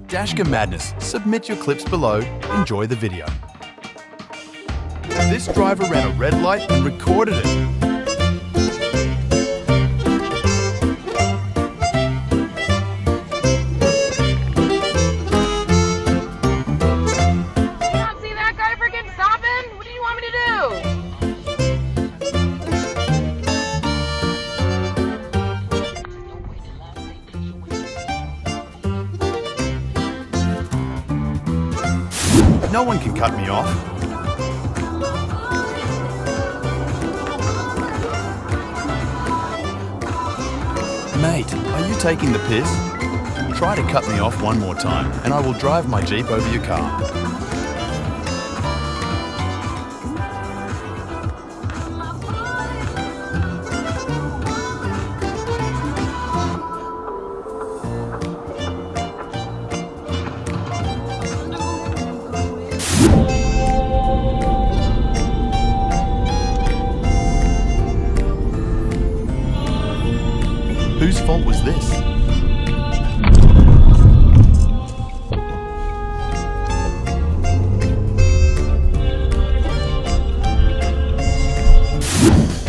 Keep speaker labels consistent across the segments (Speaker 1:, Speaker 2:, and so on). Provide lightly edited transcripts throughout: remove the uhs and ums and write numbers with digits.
Speaker 1: Dashcam Madness. Submit your clips below. Enjoy the video. This driver ran a red light and recorded it. No one can cut me off. Mate, are you taking the piss? Try to cut me off one more time and I will drive my Jeep over your car. Whose fault was this?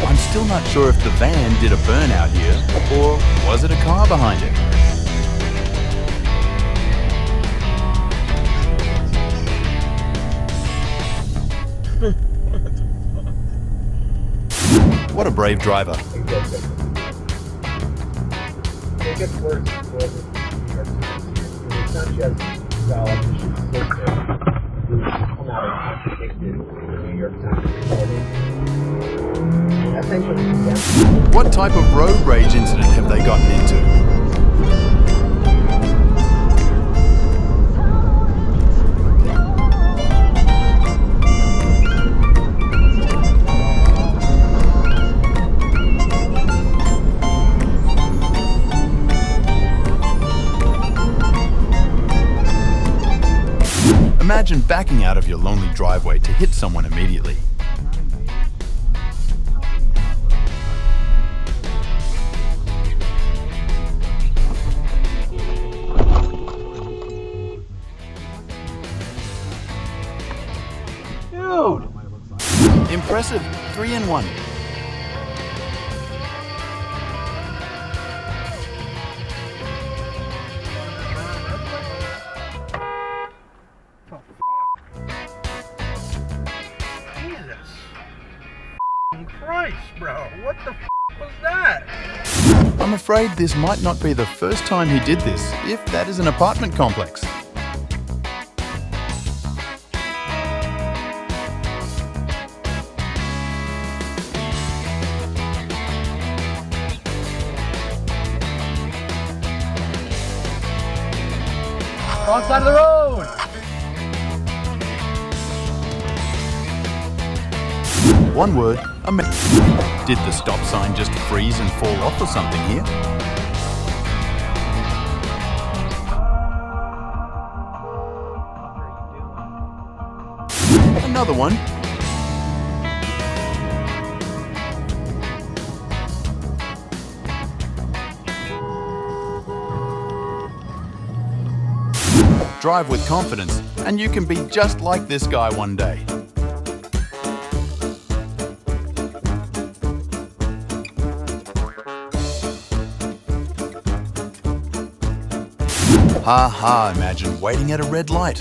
Speaker 1: I'm still not sure if the van did a burnout here, or was it a car behind it? What a brave driver.
Speaker 2: It gets worse as well as it's not just solid, you should sit there. Come out and contradict it in the New York Times reporting. And essentially,
Speaker 1: What type of road rage incident have they gotten into? Imagine backing out of your lonely driveway to hit someone immediately. Dude! Impressive. 3 in 1.
Speaker 3: Christ, bro, what the was that?
Speaker 1: I'm afraid this might not be the first time he did this, if that is an apartment complex.
Speaker 3: Wrong side of the road!
Speaker 1: One word, did the stop sign just freeze and fall off or something here? Another one. Drive with confidence, and you can be just like this guy one day. Ha ha, imagine waiting at a red light.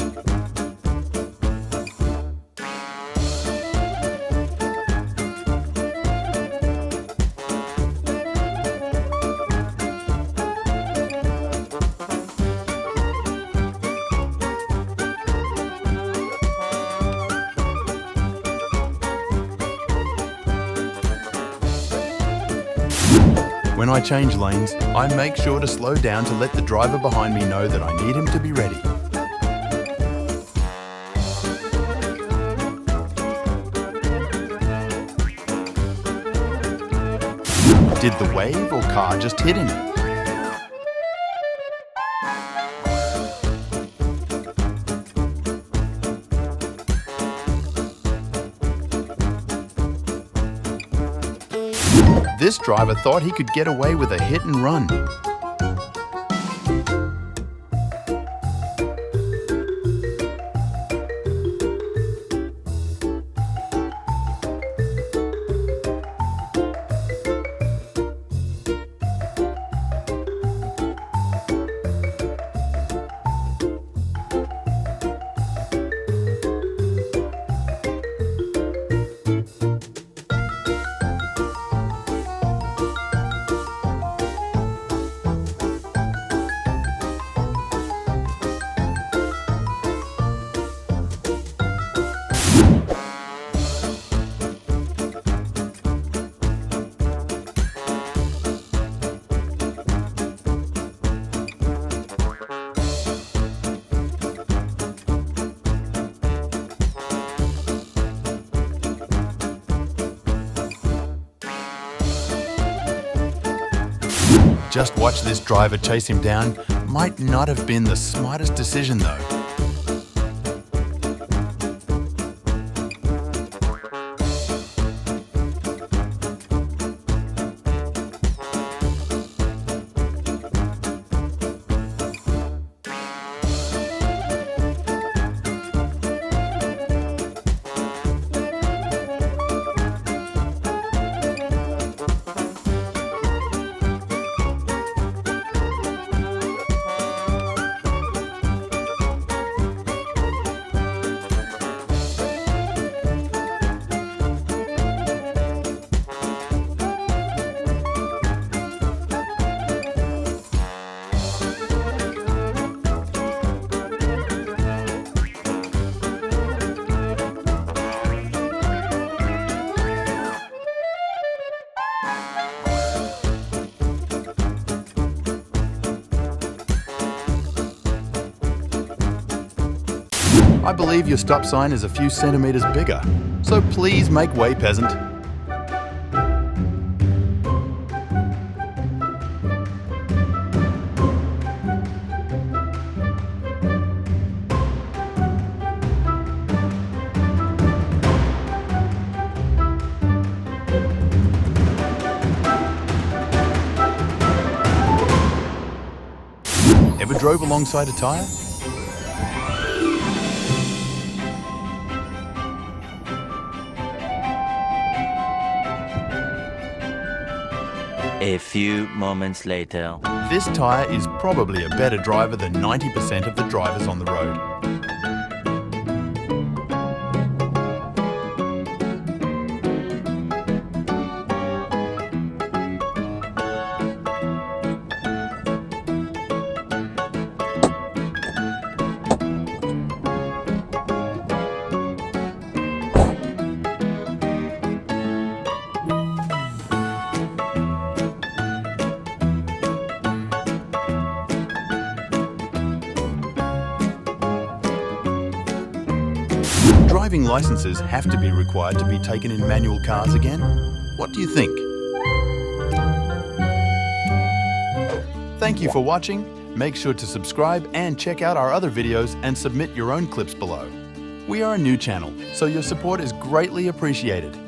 Speaker 1: When I change lanes, I make sure to slow down to let the driver behind me know that I need him to be ready. Did the wave or car just hit him? This driver thought he could get away with a hit and run. Just watch this driver chase him down. Might not have been the smartest decision though. I believe your stop sign is a few centimeters bigger, so please make way, peasant. Ever drove alongside a tire?
Speaker 4: A few moments later.
Speaker 1: This tyre is probably a better driver than 90% of the drivers on the road. Driving licenses have to be required to be taken in manual cars again? What do you think? Thank you for watching. Make sure to subscribe and check out our other videos and submit your own clips below. We are a new channel, so your support is greatly appreciated.